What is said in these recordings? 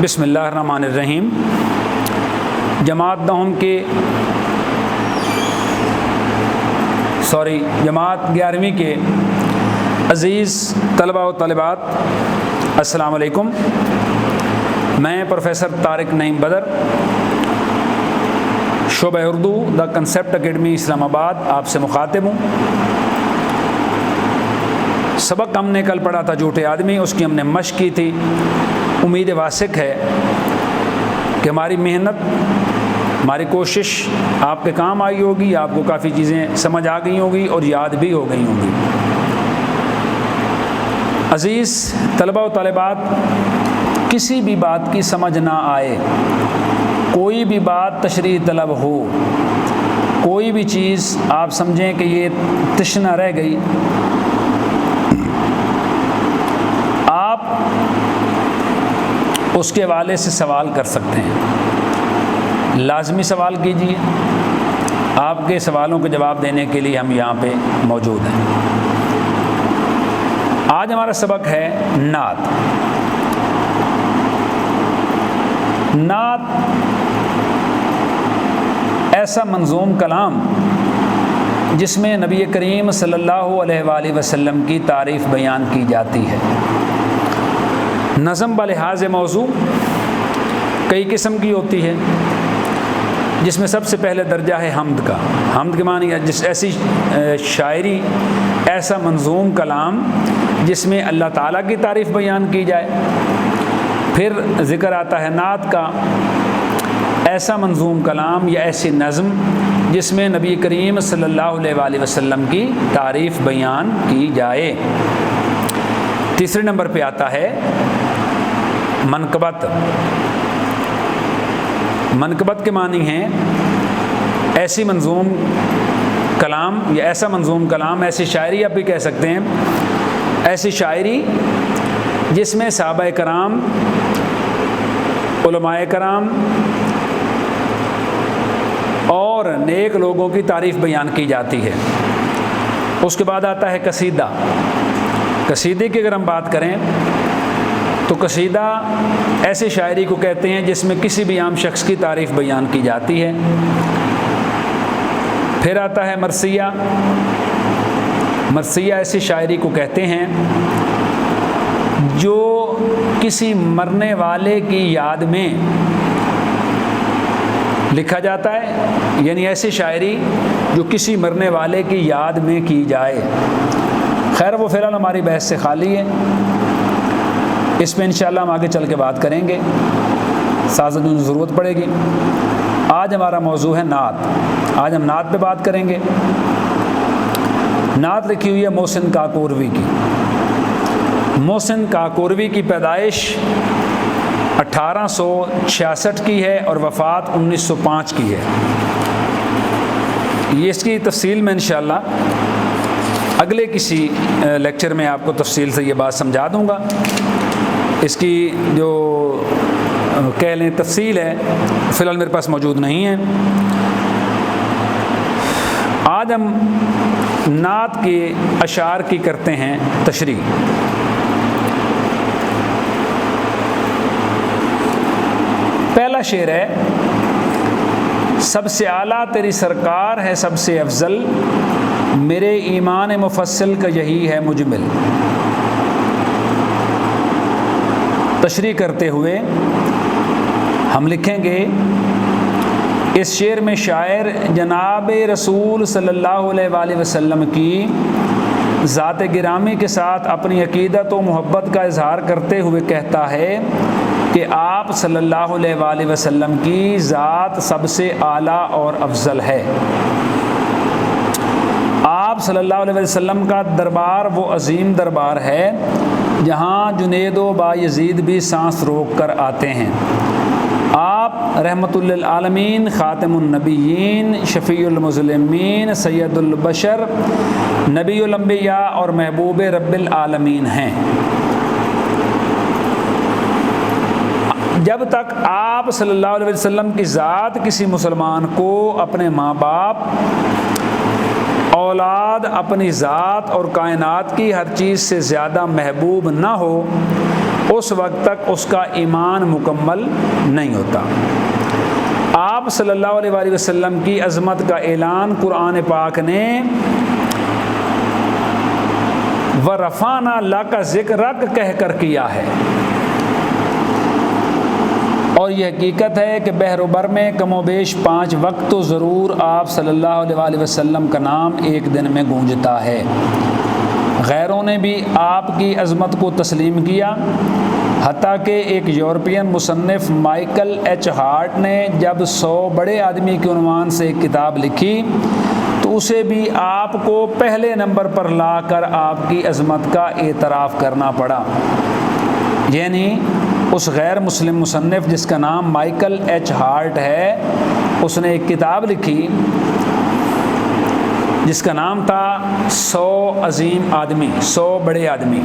بسم اللہ الرحمن الرحیم۔ جماعت 11ویں کے عزیز طلبہ و طالبات، السلام علیکم۔ میں پروفیسر طارق نعیم بدر، شعبہ اردو، دا کنسیپٹ اکیڈمی اسلام آباد، آپ سے مخاطب ہوں۔ سبق ہم نے کل پڑھا تھا جھوٹے آدمی، اس کی ہم نے مشق کی تھی۔ امید واسق ہے کہ ہماری محنت، ہماری کوشش آپ کے کام آئی ہوگی، آپ کو کافی چیزیں سمجھ آ گئی ہوں گی اور یاد بھی ہو گئی ہوں گی۔ عزیز طلبہ و طالبات، کسی بھی بات کی سمجھ نہ آئے، کوئی بھی بات تشریح طلب ہو، کوئی بھی چیز آپ سمجھیں کہ یہ تشنہ رہ گئی، آپ اس کے حوالے سے سوال کر سکتے ہیں۔ لازمی سوال کیجیے، آپ کے سوالوں کے جواب دینے کے لیے ہم یہاں پہ موجود ہیں۔ آج ہمارا سبق ہے نعت۔ نعت ایسا منظوم کلام جس میں نبی کریم صلی اللہ علیہ وآلہ وسلم کی تعریف بیان کی جاتی ہے۔ نظم بلحاظ موضوع کئی قسم کی ہوتی ہے، جس میں سب سے پہلے درجہ ہے حمد کا۔ حمد کے معنی ایسی شاعری، ایسا منظوم کلام جس میں اللہ تعالیٰ کی تعریف بیان کی جائے۔ پھر ذکر آتا ہے نعت کا، ایسا منظوم کلام یا ایسی نظم جس میں نبی کریم صلی اللہ علیہ وآلہ وسلم کی تعریف بیان کی جائے۔ تیسرے نمبر پہ آتا ہے منقبت۔ منقبت کے معنی ہیں ایسی منظوم کلام یا ایسا منظوم کلام، ایسی شاعری آپ بھی کہہ سکتے ہیں، ایسی شاعری جس میں صحابہ کرام، علماء کرام اور نیک لوگوں کی تعریف بیان کی جاتی ہے۔ اس کے بعد آتا ہے قصیدہ۔ قصیدے کی اگر ہم بات کریں تو قصیدہ ایسی شاعری کو کہتے ہیں جس میں کسی بھی عام شخص کی تعریف بیان کی جاتی ہے۔ پھر آتا ہے مرثیہ۔ مرثیہ ایسی شاعری کو کہتے ہیں جو کسی مرنے والے کی یاد میں لکھا جاتا ہے، یعنی ایسی شاعری جو کسی مرنے والے کی یاد میں کی جائے۔ خیر وہ فی الحال ہماری بحث سے خالی ہے، اس پہ انشاءاللہ ہم آگے چل کے بات کریں گے، ساتھ ضرورت پڑے گی۔ آج ہمارا موضوع ہے نعت۔ آج ہم نعت پہ بات کریں گے۔ نعت لکھی ہوئی ہے محسن کاکوروی کی۔ محسن کاکوروی کی پیدائش 1866 کی ہے اور وفات 1905 کی ہے۔ یہ اس کی تفصیل میں انشاءاللہ اگلے کسی لیکچر میں آپ کو تفصیل سے یہ بات سمجھا دوں گا۔ اس کی جو کہہ لیں تفصیل ہے فی الحال میرے پاس موجود نہیں ہے۔ آج ہم نعت کے اشعار کی کرتے ہیں تشریح۔ پہلا شعر ہے، سب سے اعلیٰ تیری سرکار ہے سب سے افضل، میرے ایمان مفصل کا یہی ہے مجمل۔ تشریح کرتے ہوئے ہم لکھیں گے، اس شعر میں شاعر جناب رسول صلی اللہ علیہ وآلہ وسلم کی ذات گرامی کے ساتھ اپنی عقیدت و محبت کا اظہار کرتے ہوئے کہتا ہے کہ آپ صلی اللہ علیہ وآلہ وسلم کی ذات سب سے اعلیٰ اور افضل ہے۔ آپ صلی اللہ علیہ وسلم کا دربار وہ عظیم دربار ہے جہاں جنید و بایزید بھی سانس روک کر آتے ہیں۔ آپ رحمت للعالمین، خاتم النبیین، شفیع المظلمین، سید البشر، نبی الانبیاء اور محبوب رب العالمین ہیں۔ جب تک آپ صلی اللہ علیہ وسلم کی ذات کسی مسلمان کو اپنے ماں باپ اولاد اپنی ذات اور کائنات کی ہر چیز سے زیادہ محبوب نہ ہو اس وقت تک اس کا ایمان مکمل نہیں ہوتا۔ آپ صلی اللہ علیہ وآلہ وسلم کی عظمت کا اعلان قرآن پاک نے وَرَفَعْنَا لَكَ ذِكْرَكَ کہہ کر کیا ہے، اور یہ حقیقت ہے کہ بحر و بر میں کم و بیش 5 وقت تو ضرور آپ صلی اللہ علیہ وآلہ وسلم کا نام ایک دن میں گونجتا ہے۔ غیروں نے بھی آپ کی عظمت کو تسلیم کیا، حتیٰ کہ ایک یورپین مصنف مائیکل ایچ ہارٹ نے جب 100 بڑے آدمی کے عنوان سے ایک کتاب لکھی تو اسے بھی آپ کو پہلے نمبر پر لا کر آپ کی عظمت کا اعتراف کرنا پڑا۔ یعنی اس غیر مسلم مصنف جس کا نام مائیکل ایچ ہارٹ ہے، اس نے ایک کتاب لکھی جس کا نام تھا 100 عظیم آدمی، 100 بڑے آدمی،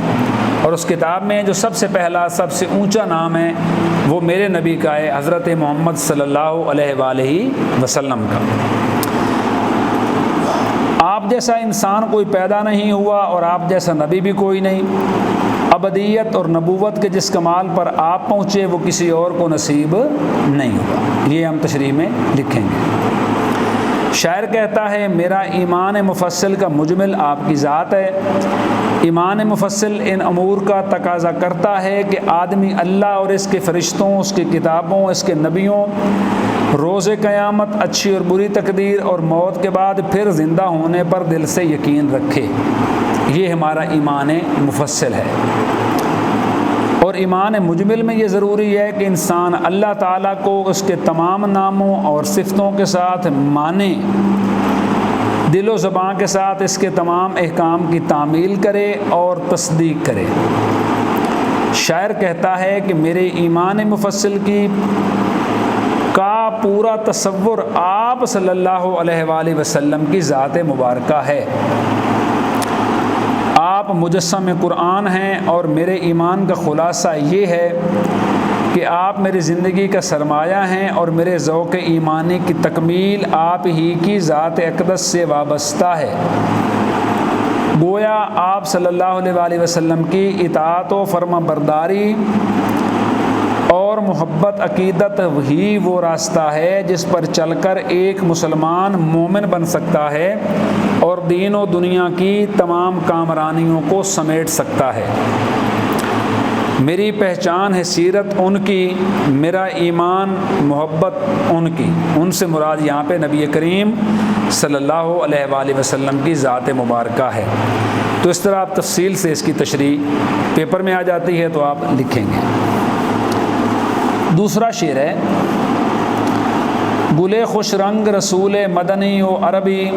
اور اس کتاب میں جو سب سے پہلا سب سے اونچا نام ہے وہ میرے نبی کا ہے، حضرت محمد صلی اللہ علیہ وآلہ وسلم کا۔ آپ جیسا انسان کوئی پیدا نہیں ہوا اور آپ جیسا نبی بھی کوئی نہیں۔ ابدیت اور نبوت کے جس کمال پر آپ پہنچے وہ کسی اور کو نصیب نہیں ہوا۔ یہ ہم تشریح میں لکھیں گے۔ شاعر کہتا ہے میرا ایمان مفصل کا مجمل آپ کی ذات ہے۔ ایمان مفصل ان امور کا تقاضا کرتا ہے کہ آدمی اللہ اور اس کے فرشتوں، اس کی کتابوں، اس کے نبیوں، روز قیامت، اچھی اور بری تقدیر اور موت کے بعد پھر زندہ ہونے پر دل سے یقین رکھے۔ یہ ہمارا ایمان مفصل ہے۔ اور ایمان مجمل میں یہ ضروری ہے کہ انسان اللہ تعالیٰ کو اس کے تمام ناموں اور صفتوں کے ساتھ مانے، دل و زبان کے ساتھ اس کے تمام احکام کی تعمیل کرے اور تصدیق کرے۔ شاعر کہتا ہے کہ میرے ایمان مفصل کا پورا تصور آپ صلی اللہ علیہ وآلہ وسلم کی ذات مبارکہ ہے۔ آپ مجسم قرآن ہیں اور میرے ایمان کا خلاصہ یہ ہے کہ آپ میری زندگی کا سرمایہ ہیں اور میرے ذوق ایمانی کی تکمیل آپ ہی کی ذات اقدس سے وابستہ ہے۔ گویا آپ صلی اللہ علیہ وآلہ وسلم کی اطاعت و فرما برداری اور محبت عقیدت ہی وہ راستہ ہے جس پر چل کر ایک مسلمان مومن بن سکتا ہے اور دین و دنیا کی تمام کامرانیوں کو سمیٹ سکتا ہے۔ میری پہچان ہے سیرت ان کی، میرا ایمان محبت ان کی۔ ان سے مراد یہاں پہ نبی کریم صلی اللہ علیہ وآلہ وسلم کی ذات مبارکہ ہے۔ تو اس طرح آپ تفصیل سے اس کی تشریح پیپر میں آ جاتی ہے تو آپ لکھیں گے۔ دوسرا شعر ہے گلے خوش رنگ رسول مدنی و عربی،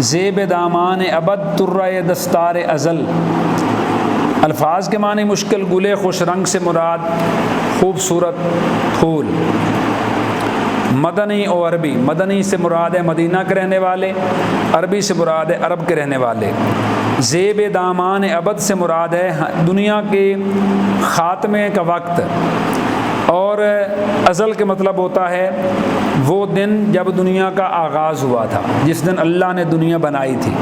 زیب دامان ابد ترہ دستار ازل۔ الفاظ کے معنی مشکل۔ گلے خوش رنگ سے مراد خوبصورت پھول۔ مدنی و عربی، مدنی سے مراد ہے مدینہ کے رہنے والے، عربی سے مراد ہے عرب کے رہنے والے۔ زیب دامان ابد سے مراد ہے دنیا کے خاتمے کا وقت، اور ازل کے مطلب ہوتا ہے وہ دن جب دنیا کا آغاز ہوا تھا، جس دن اللہ نے دنیا بنائی تھی۔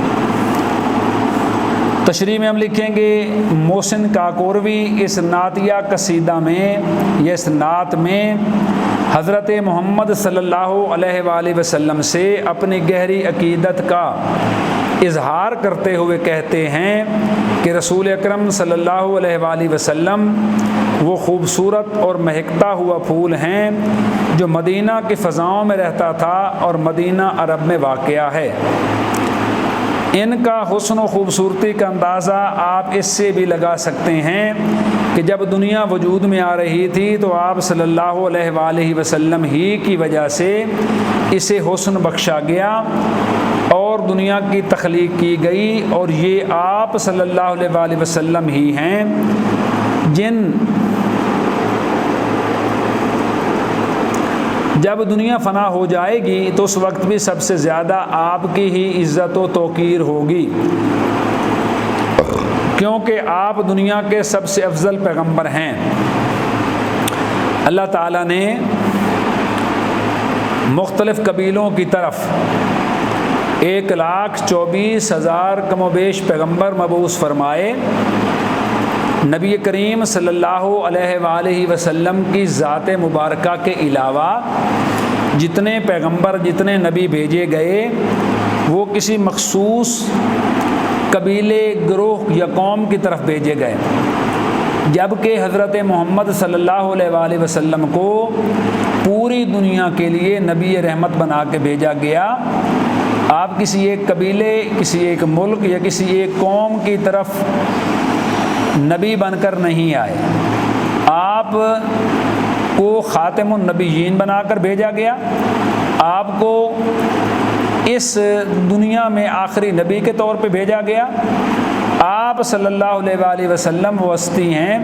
تشریح میں ہم لکھیں گے محسن کاکوروی اس نعتیہ قصیدہ میں یا اس نعت میں حضرت محمد صلی اللہ علیہ وآلہ وسلم سے اپنی گہری عقیدت کا اظہار کرتے ہوئے کہتے ہیں کہ رسول اکرم صلی اللہ علیہ وآلہ وسلم وہ خوبصورت اور مہکتا ہوا پھول ہیں جو مدینہ کی فضاؤں میں رہتا تھا اور مدینہ عرب میں واقع ہے۔ ان کا حسن و خوبصورتی کا اندازہ آپ اس سے بھی لگا سکتے ہیں کہ جب دنیا وجود میں آ رہی تھی تو آپ صلی اللہ علیہ وآلہ وسلم ہی کی وجہ سے اسے حسن بخشا گیا اور دنیا کی تخلیق کی گئی، اور یہ آپ صلی اللہ علیہ وآلہ وسلم ہی ہیں جن جب دنیا فنا ہو جائے گی تو اس وقت بھی سب سے زیادہ آپ کی ہی عزت و توقیر ہوگی، کیونکہ آپ دنیا کے سب سے افضل پیغمبر ہیں۔ اللہ تعالیٰ نے مختلف قبیلوں کی طرف 1,24,000 کم و بیش پیغمبر مبعوث فرمائے، نبی کریم صلی اللہ علیہ وآلہ وسلم کی ذات مبارکہ کے علاوہ جتنے پیغمبر جتنے نبی بھیجے گئے وہ کسی مخصوص قبیلے، گروہ یا قوم کی طرف بھیجے گئے، جبکہ حضرت محمد صلی اللہ علیہ وآلہ وسلم کو پوری دنیا کے لیے نبی رحمت بنا کے بھیجا گیا۔ آپ کسی ایک قبیلے، کسی ایک ملک یا کسی ایک قوم کی طرف نبی بن کر نہیں آئے، آپ کو خاتم النبیین بنا کر بھیجا گیا، آپ کو اس دنیا میں آخری نبی کے طور پہ بھیجا گیا۔ آپ صلی اللہ علیہ وآلہ وسلم وہ ہستی ہیں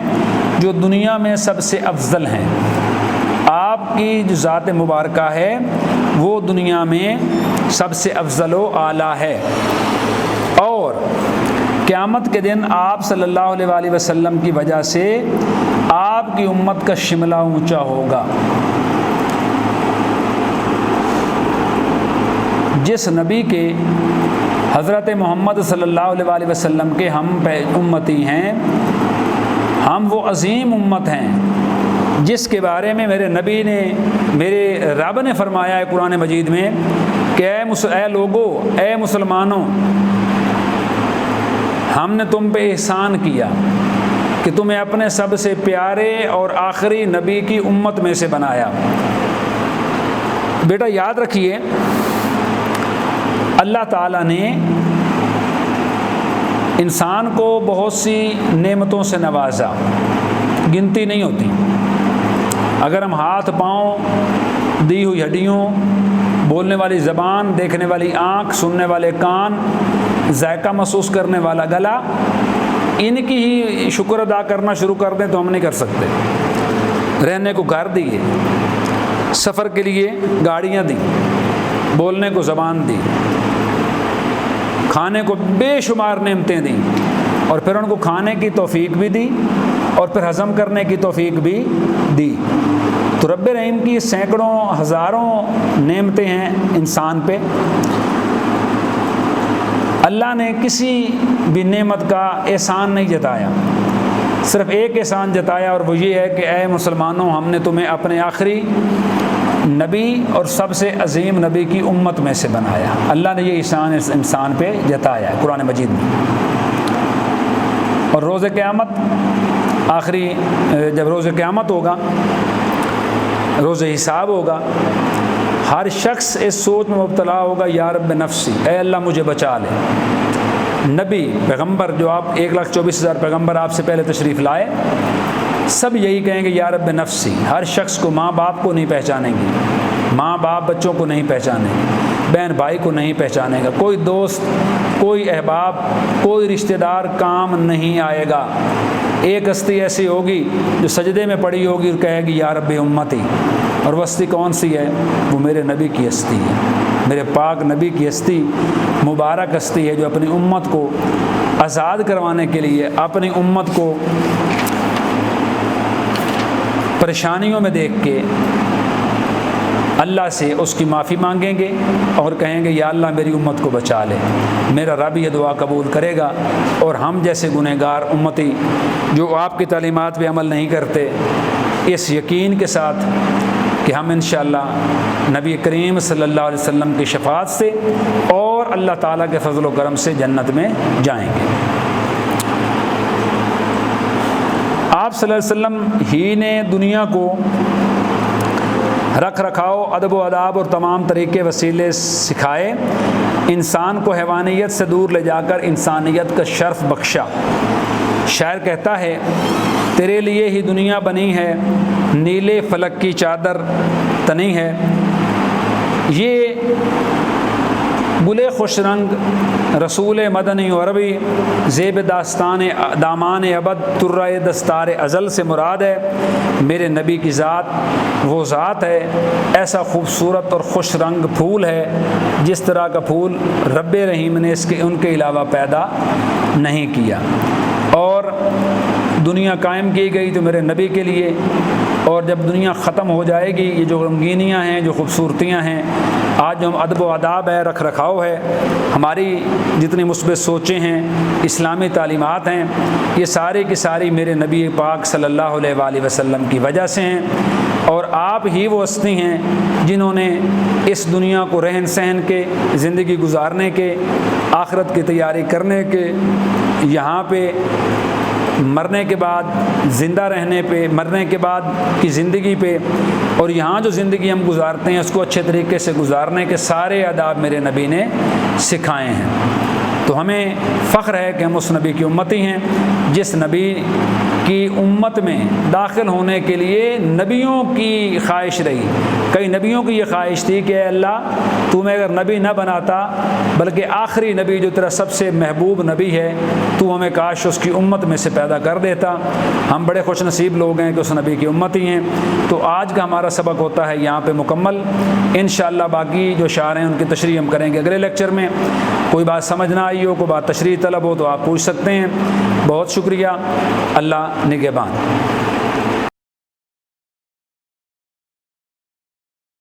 جو دنیا میں سب سے افضل ہیں، آپ کی جو ذات مبارکہ ہے وہ دنیا میں سب سے افضل و اعلیٰ ہے، اور قیامت کے دن آپ صلی اللہ علیہ وآلہ وسلم کی وجہ سے آپ کی امت کا شملہ اونچا ہوگا۔ جس نبی کے حضرت محمد صلی اللہ علیہ وآلہ وسلم کے ہم امتی ہیں، ہم وہ عظیم امت ہیں جس کے بارے میں میرے نبی نے، میرے رب نے فرمایا ہے قرآن مجید میں کہ اے لوگو، اے مسلمانوں، ہم نے تم پہ احسان کیا کہ تمہیں اپنے سب سے پیارے اور آخری نبی کی امت میں سے بنایا۔ بیٹا یاد رکھیے، اللہ تعالیٰ نے انسان کو بہت سی نعمتوں سے نوازا، گنتی نہیں ہوتی۔ اگر ہم ہاتھ، پاؤں، دی ہوئی ہڈیوں، بولنے والی زبان، دیکھنے والی آنکھ، سننے والے کان، ذائقہ محسوس کرنے والا گلا، ان کی ہی شکر ادا کرنا شروع کر دیں تو ہم نہیں کر سکتے۔ رہنے کو گھر دیے، سفر کے لیے گاڑیاں دی، بولنے کو زبان دی، کھانے کو بے شمار نعمتیں دیں، اور پھر ان کو کھانے کی توفیق بھی دی اور پھر ہضم کرنے کی توفیق بھی دی۔ تو رب رحیم کی سینکڑوں ہزاروں نعمتیں ہیں انسان پہ، اللہ نے کسی بھی نعمت کا احسان نہیں جتایا، صرف ایک احسان جتایا، اور وہ یہ ہے کہ اے مسلمانوں، ہم نے تمہیں اپنے آخری نبی اور سب سے عظیم نبی کی امت میں سے بنایا۔ اللہ نے یہ احسان اس انسان پہ جتایا ہے قرآن مجید میں۔ اور روز قیامت، آخری جب روز قیامت ہوگا، روز حساب ہوگا، ہر شخص اس سوچ میں مبتلا ہوگا، یا رب نفسی، اے اللہ مجھے بچا لے۔ نبی، پیغمبر، جو آپ 1,24,000 پیغمبر آپ سے پہلے تشریف لائے، سب یہی کہیں گے یا رب نفسی۔ ہر شخص کو، ماں باپ کو نہیں پہچانیں گی، ماں باپ بچوں کو نہیں پہچانیں گے، بہن بھائی کو نہیں پہچانے گا، کوئی دوست، کوئی احباب، کوئی رشتہ دار کام نہیں آئے گا۔ ایک ہستی ایسی ہوگی جو سجدے میں پڑی ہوگی اور کہے گی یا رب امتی، اور وہ ہستی کون سی ہے؟ وہ میرے نبی کی ہستی ہے، میرے پاک نبی کی ہستی، مبارک ہستی ہے، جو اپنی امت کو آزاد کروانے کے لیے، اپنی امت کو پریشانیوں میں دیکھ کے اللہ سے اس کی معافی مانگیں گے اور کہیں گے یا اللہ میری امت کو بچا لے۔ میرا رب یہ دعا قبول کرے گا، اور ہم جیسے گنہگار امتی جو آپ کی تعلیمات پہ عمل نہیں کرتے، اس یقین کے ساتھ کہ ہم انشاءاللہ نبی کریم صلی اللہ علیہ وسلم کی شفاعت سے اور اللہ تعالیٰ کے فضل و کرم سے جنت میں جائیں گے۔ آپ صلی اللہ علیہ وسلم ہی نے دنیا کو رکھ رکھاؤ، ادب و آداب اور تمام طریقے وسیلے سکھائے، انسان کو حیوانیت سے دور لے جا کر انسانیت کا شرف بخشا۔ شاعر کہتا ہے تیرے لیے ہی دنیا بنی ہے، نیلے فلک کی چادر تنی ہے۔ یہ گلے خوش رنگ رسول مدنی و عربی زیب داستان دامان ابد ترائے دستار ازل سے مراد ہے میرے نبی کی ذات، وہ ذات ہے، ایسا خوبصورت اور خوش رنگ پھول ہے جس طرح کا پھول رب رحیم نے ان کے علاوہ پیدا نہیں کیا۔ اور دنیا قائم کی گئی تو میرے نبی کے لیے، اور جب دنیا ختم ہو جائے گی یہ جو رنگینیاں ہیں، جو خوبصورتیاں ہیں، آج جو ادب و آداب ہے، رکھ رکھاؤ ہے، ہماری جتنی مثبت سوچیں ہیں، اسلامی تعلیمات ہیں، یہ سارے کی ساری میرے نبی پاک صلی اللہ علیہ وآلہ وسلم کی وجہ سے ہیں، اور آپ ہی وہ ہستی ہیں جنہوں نے اس دنیا کو رہن سہن کے، زندگی گزارنے کے، آخرت کی تیاری کرنے کے، یہاں پہ مرنے کے بعد زندہ رہنے پہ، مرنے کے بعد کی زندگی پہ، اور یہاں جو زندگی ہم گزارتے ہیں اس کو اچھے طریقے سے گزارنے کے سارے آداب میرے نبی نے سکھائے ہیں۔ تو ہمیں فخر ہے کہ ہم اس نبی کی امتی ہیں جس نبی کی امت میں داخل ہونے کے لیے نبیوں کی خواہش رہی۔ کئی نبیوں کی یہ خواہش تھی کہ اے اللہ تو ہمیں اگر نبی نہ بناتا بلکہ آخری نبی جو تیرا سب سے محبوب نبی ہے تو ہمیں کاش اس کی امت میں سے پیدا کر دیتا۔ ہم بڑے خوش نصیب لوگ ہیں کہ اس نبی کی امتی ہیں۔ تو آج کا ہمارا سبق ہوتا ہے یہاں پہ مکمل۔ انشاءاللہ باقی جو اشعار ہیں ان کی تشریح ہم کریں گے اگلے لیکچر میں۔ کوئی بات سمجھ نہ آئی ہو، کوئی بات تشریح طلب ہو تو آپ پوچھ سکتے ہیں۔ بہت شکریہ۔ اللہ نگہبان۔